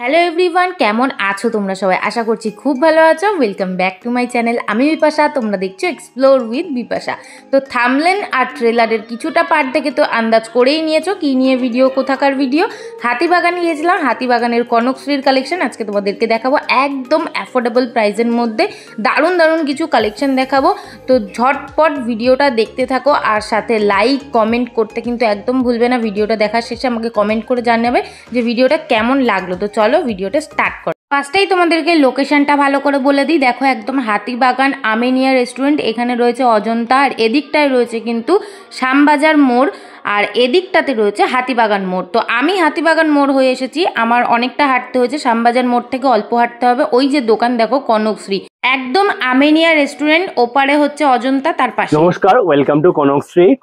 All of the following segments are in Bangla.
হ্যালো এভরিওয়ান, কেমন আছো তোমরা সবাই? আশা করছি খুব ভালো আছো। Welcome back to my channel. আমি বিপাশা, তোমরা দেখছো এক্সপ্লোর উইথ বিপাশা। তো থাম্বনেল আর ট্রেলারের কিছুটা পার্ট থেকে তো আন্দাজ করেই নিয়েছো কি নিয়ে ভিডিও, কোথাকার ভিডিও। হাতিবাগানে গিয়েছিলাম, হাতিবাগানের কনকশ্রীর কালেকশন আজকে তোমাদেরকে দেখাবো একদম অ্যাফোর্ডেবল প্রাইসের মধ্যে। দারুণ দারুণ কিছু কালেকশন দেখাবো, তো ঝটপট ভিডিওটা দেখতে থাকো। আর সাথে লাইক কমেন্ট করতে কিন্তু একদম ভুলবে না। ভিডিওটা দেখার শেষে আমাকে কমেন্ট করে জানাবে যে ভিডিওটা কেমন লাগলো। তো চলো ভিডিওটা স্টার্ট করো। ফার্স্টেই তোমাদেরকে লোকেশনটা ভালো করে বলে দিই। দেখো, একদম হাতিবাগান আমেনিয়া রেস্টুরেন্ট, এখানে রয়েছে অজন্তা, আর এদিকটায় রয়েছে কিন্তু শ্যামবাজার মোড়, আর এদিকটাতে রয়েছে হাতিবাগান মোড়। তো আমি হাতিবাগান মোড় হয়ে এসেছি, আমার অনেকটা হাঁটতে হয়েছে। শ্যামবাজার মোড় থেকে অল্প হাঁটতে হবে। ওই যে দোকান দেখো কনকশ্রী, একদম আমেনিয়া রেস্টুরেন্ট, ওপারে হচ্ছে অজন্তা, তার পাশে। নমস্কার, ওয়েলকাম টু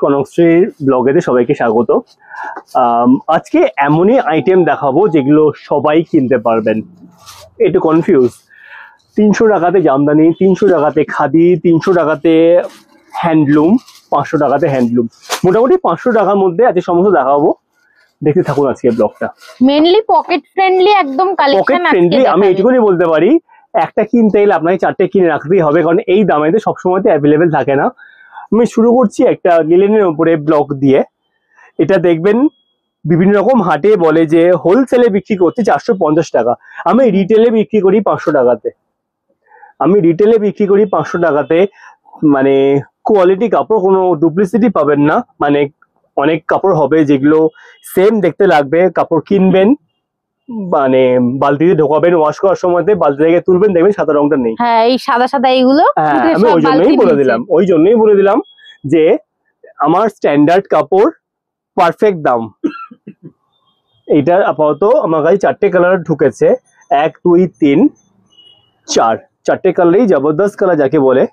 কনকশ্রী ব্লগেতে সবাইকে স্বাগত। আজকে এমনই আইটেম দেখাবো যেগুলো সবাই কিনতে পারবেন। একটু কনফিউজ। 300 টাকাতে জামদানি, 300 টাকাতে খাদি, 300 টাকাতে হ্যান্ডলুম, 500 টাকাতে হ্যান্ডলুম। মোটামুটি 500 টাকার মধ্যে আজকে সমস্ত দেখাবো। দেখতে থাকুন আজকে ব্লগটা। মেইনলি পকেট ফ্রেন্ডলি একদম কালেকশন আছে। আমি এইটুকুনি বলতে পারি, একটা কিনতে গেলে আপনাকে 4টে কিনে রাখতেই হবে, কারণ এই দামেতে সবসময় অ্যাভেলেবেল থাকে না। আমি শুরু করছি একটা লিলেনের উপরে ব্লক দিয়ে। এটা দেখবেন বিভিন্ন রকম হাটে বলে যে হোলসেলে বিক্রি করছে 450 টাকা, আমি রিটেলে বিক্রি করি 500 টাকাতে। মানে কোয়ালিটি কাপড়, কোনো ডুপ্লিসিটি পাবেন না। মানে অনেক কাপড় হবে যেগুলো সেম দেখতে লাগবে। কাপড় কিনবেন, মানে বালতিতে ঢোকাবেন, ওয়াশ করার সময় বালতি থেকে তুলবেন, দেখবেন সাদা রংটা নেই। হ্যাঁ, এই সাদা সাদা এইগুলো। আমি ওই জন্যই বলে দিলাম যে আমার স্ট্যান্ডার্ড কাপড়, পারফেক্ট দাম। এইটার আপাতত আমার কাছে 4টে কালার ঢুকেছে, 1 2 3 4, 4টে কালারই জবরদস্ত কালার যাকে বলে।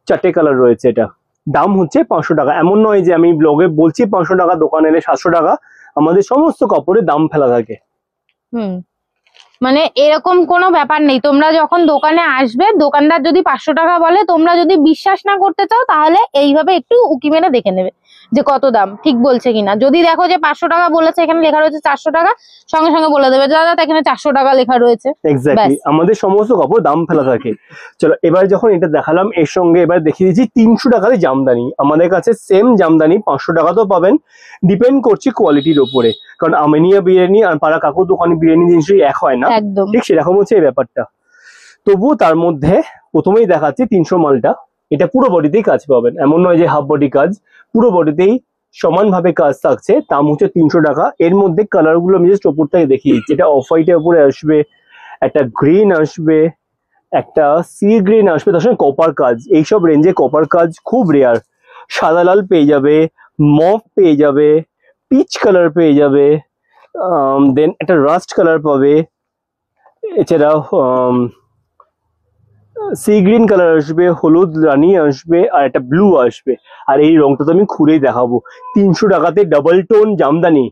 4টে কালার রয়েছে। এটা দাম হচ্ছে 500 টাকা। এমন নয় যে আমি ব্লগে বলছি 500 টাকা, দোকানে এলে 700 টাকা। আমাদের সমস্ত কাপড়ের দাম ফেলা থাকে। মানে এরকম কোনো ব্যাপার নেই। তোমরা যখন দোকানে আসবে, দোকানদার যদি 500 টাকা বলে, তোমরা যদি বিশ্বাস না করতে চাও তাহলে এইভাবে একটু উকি মেরে দেখে নেবে যে কত দাম, ঠিক বলছে কিনা। যদি দেখো যে 500 টাকা বলেছে, এখানে লেখা রয়েছে 400 টাকা, সঙ্গে সঙ্গে বলে দেবে দাদা এখানে 400 টাকা লেখা রয়েছে। এক্স্যাক্টলি, আমাদের সমস্ত কাপড় দাম ফেলা থাকে। চলো এবার যখন এটা দেখালাম, এর সঙ্গে এবার দেখিয়ে দিচ্ছি 300 টাকাতে জামদানি। আমাদের কাছে সেম জামদানি 500 টাকাতেও পাবেন, ডিপেন্ড করছে কোয়ালিটির উপরে। কারণ আমেনিয়া বিরিয়ানি আর পাড়া কাকুর দোকানে বিরিয়ানি জিনিসই এক হয় না, ঠিক সেরকম হচ্ছে এই ব্যাপারটা। তবু তার মধ্যে প্রথমেই দেখাচ্ছি 300 মালটা। এটা পুরো বডিতেই কাজ পাবেন, এমন নয় যে হাফ বডি কাজ, পুরো বডিতেই সমানভাবে কাজ থাকছে। দাম হচ্ছে 300 টাকা। এর মধ্যে কালার গুলো আমি জাস্ট ওপর থেকে দেখিয়ে দিচ্ছি। এটা অফ হোয়াইটের উপরে আসবে, একটা গ্রিন আসবে, একটা সি গ্রিন আসবে, তার সঙ্গে কপার কাজ। এইসব রেঞ্জে কপার কাজ খুব রেয়ার। সাদা লাল পেয়ে যাবে, মফ পেয়ে যাবে, পিচ কালার পেয়ে যাবে, দেন একটা রাস্ট কালার পাবে, এছাড়াও সি গ্রিন কালার আসবে, হলুদ রানী আসবে, আর একটা ব্লু আসবে। আর এই রংটা তো আমি খুলেই দেখাবো। 300 টাকাতে ডাবল টোন জামদানি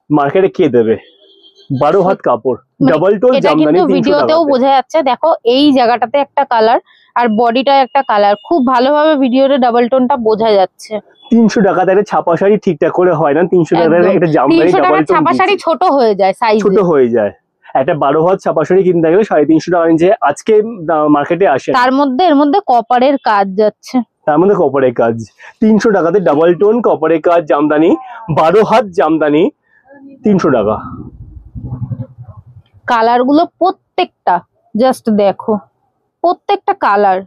মার্কেটে কে দেবে? 12 হাত কাপড়, ডাবল টোন জামদানি 300 টাকা। ভিডিওতেও বোঝা যাচ্ছে, দেখো এই জায়গাটাতে একটা কালার আর বডিটা একটা কালার, খুব ভালোভাবে ভিডিওতে ডাবল টোনটা বোঝা যাচ্ছে। 300 টাকাতে একটা ছাপা শাড়ি ঠিকঠাক করে হয় না। 300 টাকাতে একটা জামদানি ডাবল টোন ছাপা শাড়ি ছোট হয়ে যায়, সাইজ ছোট হয়ে যায়। একটা 12 হাত ছাপা শাড়ি কিনতে গেলে 350 টাকা নিচে আজকে মার্কেটে আসে। তার মধ্যে এর মধ্যে কপারের কাজ যাচ্ছে, তার মধ্যে কপারের কাজ। 300 টাকাতে ডাবল টোন কপারের কাজ জামদানি, 12 হাত জামদানি, 300 টাকা। কালার গুলো প্রত্যেকটা জাস্ট দেখো, প্রত্যেকটা কালার।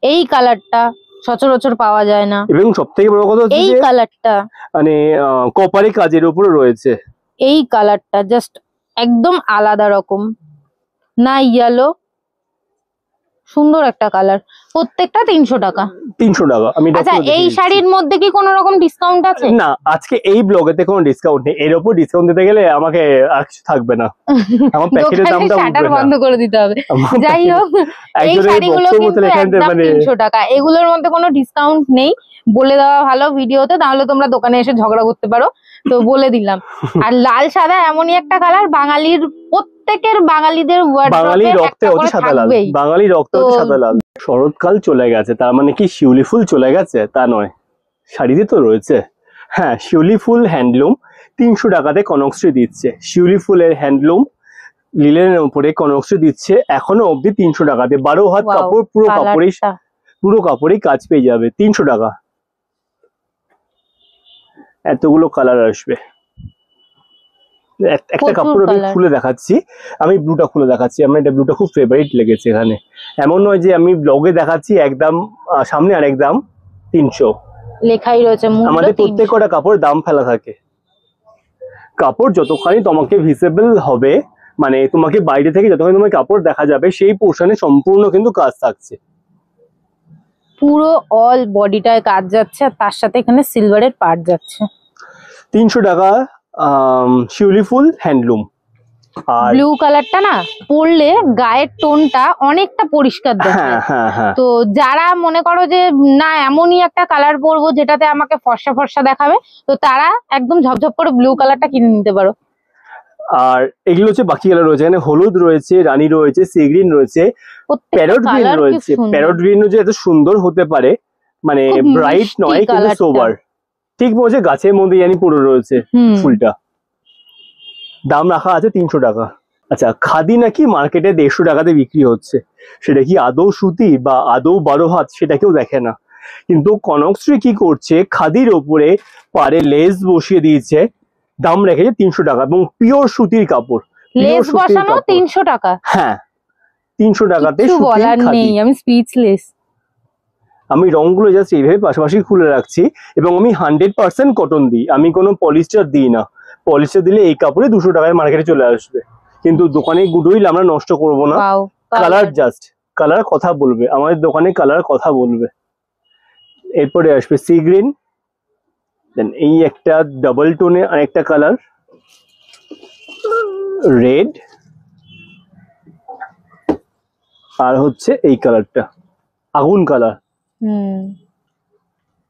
এই কালারটা সচরাচর পাওয়া যায় না, এবং সবথেকে বড় কথা হচ্ছে এই কালারটা মানে কপারের কাজের উপরে রয়েছে। এই কালারটা জাস্ট একদম আলাদা রকম, না ইয়েলো, সুন্দর একটা কালার। প্রত্যেকটা 300 টাকা। 300 টাকা। আচ্ছা, এই শাড়ির মধ্যে কি কোনো রকম ডিসকাউন্ট আছে? না, আজকে এই ব্লগেতে কোনো ডিসকাউন্ট নেই। এর উপর ডিসকাউন্ট দিতে গেলে আমাকে আর কিছু থাকবে না, আমার প্যাকেটের দামটা শাটার বন্ধ করে দিতে হবে। যাই হোক, এই শাড়িগুলো কিন্তু একদম 300 টাকা। এগুলোর মধ্যে কোনো ডিসকাউন্ট নেই, বলে দেওয়া ভালো ভিডিওতে, তাহলে তোমরা দোকানে এসে ঝগড়া করতে পারো। তো বলে দিলাম। আর লাল সাদা এমনই একটা কালার, বাঙালির প্রত্যেকের বাঙালিদের বাঙালি রক্তে হচ্ছে সাদা লাল, বাঙালি রক্তে হচ্ছে সাদা লাল। শরৎকাল চলে গেছে, তার মানে কি শিউলি ফুল চলে গেছে? তা নয়, শাড়িতে তো রয়েছে। হ্যাঁ, শিউলি ফুল হ্যান্ডলুম 300 টাকাতে কনকশ্রী দিচ্ছে। শিউলি ফুলের হ্যান্ডলুম লিলেনের উপরে কনকশ্রী দিচ্ছে এখনো অবধি 300 টাকাতে। 12 হাত Wow, কাপড়, পুরো কাপড়েই কাজ পেয়ে যাবে 300 টাকা। এতগুলো কালার আসবে। একটা কাপড় আমি খুলে দেখাচ্ছি, আমি ব্লুটা খুলে দেখাচ্ছি। আমার এটা ব্লুটা খুব ফেভারিট লেগেছে। এখানে এমন নয় যে আমি ব্লগে দেখাচ্ছি একদম সামনে আরেক দাম 300 লেখাই রয়েছে। আমাদের প্রত্যেকটা কাপড় দাম ফেলা থাকে। কাপড় যতখানি তোমাকে ভিজিবল হবে, মানে তোমাকে বাইরে থেকে যতখানি তোমার কাপড় দেখা যাবে, সেই পোর্শনে সম্পূর্ণ কিন্তু কাজ থাকছে। পুরো অল বডিটায় কাজ যাচ্ছে, আর তার সাথে এখানে সিলভারের পার্ট যাচ্ছে। 300 টাকা শিউলি ফুল হ্যান্ডলুম। আর ব্লু কালারটা না পরলে গায়ের টোনটা অনেকটা পরিষ্কার দেখায়। তো যারা মনে করো যে না এমনই একটা কালার পরবো যেটাতে আমাকে ফর্সা ফর্সা দেখাবে, তো তারা একদম ঝপঝপ করে ব্লু কালারটা কিনে নিতে পারো। আর এগুলো হচ্ছে বাকি কালার রয়েছে, এখানে হলুদ রয়েছে, রানী রয়েছে, সি গ্রিন রয়েছে, প্যারট গ্রিন রয়েছে। প্যারট গ্রিন যে এত সুন্দর হতে পারে, মানে ব্রাইট নয় কিন্তু সোবার, ঠিক বলছে গাছের মধ্যে জানি পুরো রয়েছে ফুলটা। দাম রাখা আছে 300 টাকা। আচ্ছা, খাদি নাকি মার্কেটে 150 টাকাতে বিক্রি হচ্ছে, সেটা কি আদৌ সুতি বা আদৌ 12 হাত সেটা কেউ দেখে না। কিন্তু কনকশ্রী কি করছে, খাদির ওপরে পারে লেস বসিয়ে দিয়েছে, দাম রেখেছে 300 টাকা এবং পিওর সুতির কাপড়। লেস বসানো 300 টাকা? হ্যাঁ, 300 টাকাতে বলার নেই, আমি স্পিচলেস। আমি রংগুলো জাস্ট এইভাবে পাশাপাশি খুলে রাখছি এবং আমি 100% কটন দিই, আমি কোনো পলিস্টার দিই না। পলিস্টার দিলে এই কাপড়ে 200 টাকায় মার্কেটে চলে আসবে, কিন্তু দোকানে গুডউইল আমরা নষ্ট করব না। কালার জাস্ট কালার কথা বলবে, আমাদের দোকানে কালার কথা বলবে। এরপরে আসবে সি গ্রিন, দেন এই একটা ডাবল টোনে আরেকটা কালার রেড, আর হচ্ছে এই কালারটা আগুন কালার।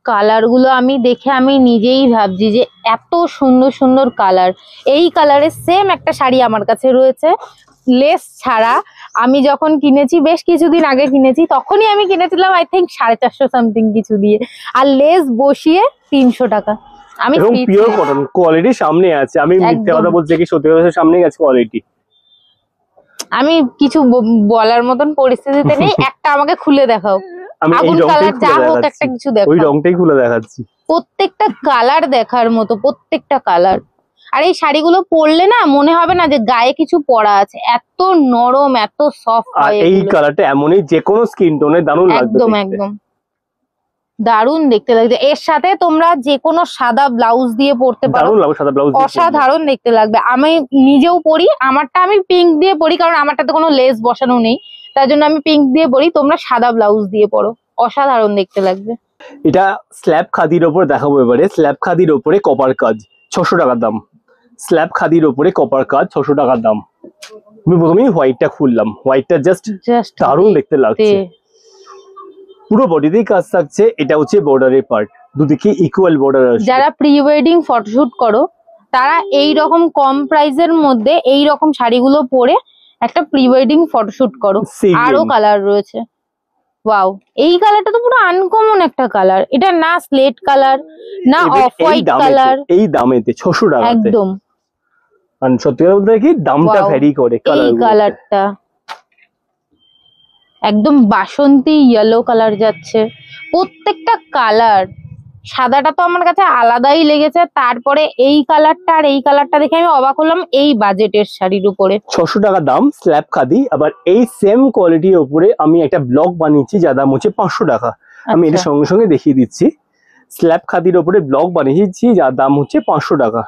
কালার গুলো আমি দেখে আমি নিজেই ভাবছি যে এত সুন্দর সুন্দর কালার। এই কালারের সেম একটা শাড়ি আমার কাছে রয়েছে লেস ছাড়া। আমি যখন কিনেছি, বেশ কিছুদিন আগে কিনেছি, তখনই আমি কিনেছিলাম আই থিঙ্ক 450 সামথিং কিছু দিয়ে, আর লেস বসিয়ে 300 টাকা। আমি পিওর কটন কোয়ালিটি সামনে আছে, আমি মিথ্যে কথা বলছি কি সত্যি কথা, সামনে আছে কোয়ালিটি। আমি কিছু বলার মতন পরিস্থিতিতে নেই, একটা আমাকে খুলে দেখাও। আগুন কালার যা হোক একটা কিছু দেখো। ওই রংটাই খুলে দেখাচ্ছি। প্রত্যেকটা কালার দেখার মতো, প্রত্যেকটা কালার। আর এই শাড়িগুলো পরলে না মনে হবে না যে গায়ে কিছু পরা আছে, এত নরম, এত সফট হয়। এই কালারটা এমনই যে কোনো স্কিন টোনে দারুণ লাগবে, একদম একদম দারুণ দেখতে লাগছে। এর সাথে তোমরা যে কোনো সাদা ব্লাউজ দিয়ে পরতে পারো, অসাধারণ দেখতে লাগবে। আমি নিজেও পরি, আমারটা আমি পিঙ্ক দিয়ে পরি, কারণ আমারটাতে কোনো লেস বসানো নেই, তার জন্য আমি পিঙ্ক দিয়ে পরি। তোমরা সাদা ব্লাউজ দিয়ে পরো, অসাধারণ দেখতে লাগবে। এটা স্ল্যাব খাদির ওপর দেখাবো এবারে। স্ল্যাব খাদির ওপরে কপার কাজ, 600 টাকার দাম। স্ল্যাব খাদির ওপরে কপার কাজ, 600 টাকার দাম। আমি প্রথমেই হোয়াইটটা খুললাম, হোয়াইটটা জাস্ট দারুণ দেখতে লাগছে। পুরো বডিতেই কাজ থাকছে, এটা হচ্ছে বর্ডারের পার্ট, দুদিকে ইকুয়াল বর্ডার আছে। যারা প্রি ওয়েডিং ফটোশুট করো তারা এই রকম কম প্রাইসের মধ্যে এই রকম শাড়িগুলো পরে একটা প্রি ওয়েডিং ফটোশুট করো। আরো কালার রয়েছে, ওয়াও। এই কালারটা তো পুরো আনকমন একটা কালার, এটা না স্লেট কালার না অফ হোয়াইট কালার। এই দামেতে 600 টাকা একদম। আর সত্যি কথা বলতে কি দামটা ভ্যারি করে। এই কালারটা একদম বাসন্তী ইয়েলো কালার যাচ্ছে, প্রত্যেকটা কালার। সাদাটা তো আমার কাছে আলাদাই লেগেছে, তারপরে এই কালারটা আর এই কালারটা দেখে আমি অবাক হলাম এই বাজেটের শাড়ির উপরে। 600 টাকা দাম স্ল্যাব খাদি। আবার এই সেম কোয়ালিটির উপরে আমি একটা ব্লগ বানিয়েছি যার দাম হচ্ছে 500 টাকা। আমি এটা সঙ্গে সঙ্গে দেখিয়ে দিচ্ছি। স্ল্যাব খাদির উপরে ব্লগ বানিয়েছি যার দাম হচ্ছে 500 টাকা।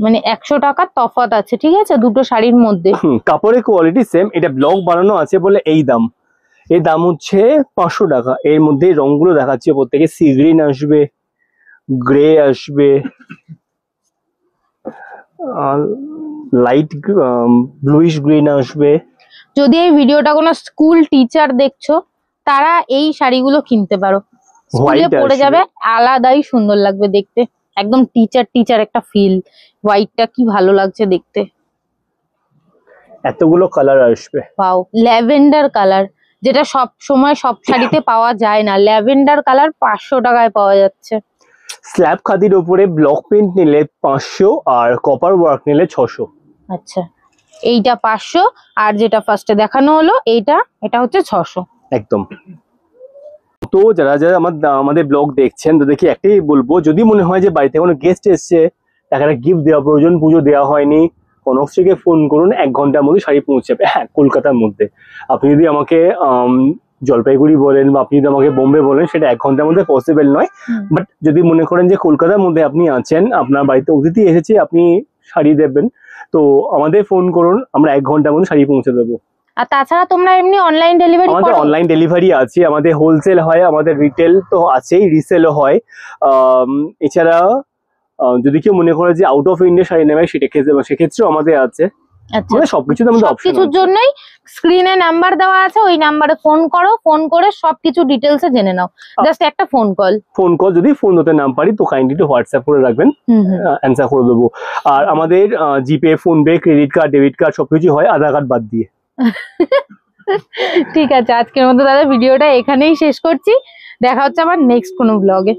মানে 100 টাকার তফাৎ আছে, ঠিক আছে, দুটো শাড়ির মধ্যে। কাপড়ের কোয়ালিটি সেম, এটা ব্লগ বানানো আছে বলে এই দাম। এর দাম হচ্ছে 500 টাকা। এর মধ্যে রংগুলো দেখাচ্ছে, প্রত্যেকে সি গ্রিন আসবে, গ্রে আসবে, লাইট ব্লুইশ গ্রিন আসবে। যদি এই ভিডিওটা কোনো স্কুল টিচার দেখছো তারা এই শাড়িগুলো কিনতে পারো, স্কুলে পরে যাবে, আলাদাই সুন্দর লাগবে দেখতে, একদম টিচার একটা ফিল। হোয়াইটটা কি ভালো লাগছে দেখতে। এতগুলো কালার আসবে। পাও ল্যাভেন্ডার কালার, যেটা সব সময় সব শাড়িতে পাওয়া যায় না। ল্যাভেন্ডার কালার 500 টাকায় পাওয়া যাচ্ছে। স্ল্যাব খাদির উপরে ব্লক প্রিন্ট নিলে 500 আর কপার ওয়ার্ক নিলে 600। আচ্ছা, এইটা 500 আর যেটা ফার্স্টে দেখানো হলো এটা হচ্ছে 600। একদম। তো যারা যারা আমাদের ব্লগ দেখছেন তাদেরকে একটাই বলবো, যদি মনে হয় যে বাড়িতে কোনো গেস্ট এসছে, তাকে একটা গিফট দেওয়া প্রয়োজন, পুজো দেওয়া হয়নি, কনকশ্রীকে ফোন করুন, 1 ঘন্টার মধ্যে শাড়ি পৌঁছাবে। হ্যাঁ, কলকাতার মধ্যে। আপনি যদি আমাকে জলপাইগুড়ি বলেন বা আপনি যদি আমাকে বোম্বে বলেন, সেটা 1 ঘন্টার মধ্যে পসিবল নয়। বাট যদি মনে করেন যে কলকাতার মধ্যে আপনি আছেন, আপনার বাড়িতে অতিথি এসেছে, আপনি শাড়ি দেবেন, তো আমাদের ফোন করুন, আমরা 1 ঘন্টার মধ্যে শাড়ি পৌঁছে দেবো। আর তাছাড়া তোমরা এমনি অনলাইন ডেলিভারি আমাদের করো? অনলাইন ডেলিভারি আছে, আমাদের হোলসেল হয়, আমাদের রিটেল তো আছেই, রিসেলও হয়। এছাড়া যদি কেউ মনে করে যে আউট অফ ইন্ডিয়া শাড়ি নেবে, সেক্ষেত্রেও আমাদের আছে। আচ্ছা, মানে সবকিছুতে আমাদের অপশন সবকিছুর আছে। জন্যই স্ক্রিনে নাম্বার দেওয়া আছে, ওই নাম্বারে ফোন করো, ফোন করে সবকিছু ডিটেলসে জেনে নাও, জাস্ট একটা ফোন কল। যদি ফোন ধরতে না পারি তো কাইন্ডলি একটু হোয়াটসঅ্যাপ করে রাখবেন, অ্যান্সার করে দেবো। আর আমাদের GPay, PhonePe, credit card, debit card সবকিছু হয়, আধার কার্ড বাদ দিয়ে। ঠিক আছে, আজকের মতো দাদা ভিডিওটা এখানেই শেষ করছি। দেখা হচ্ছে আবার নেক্সট কোনো ব্লগে।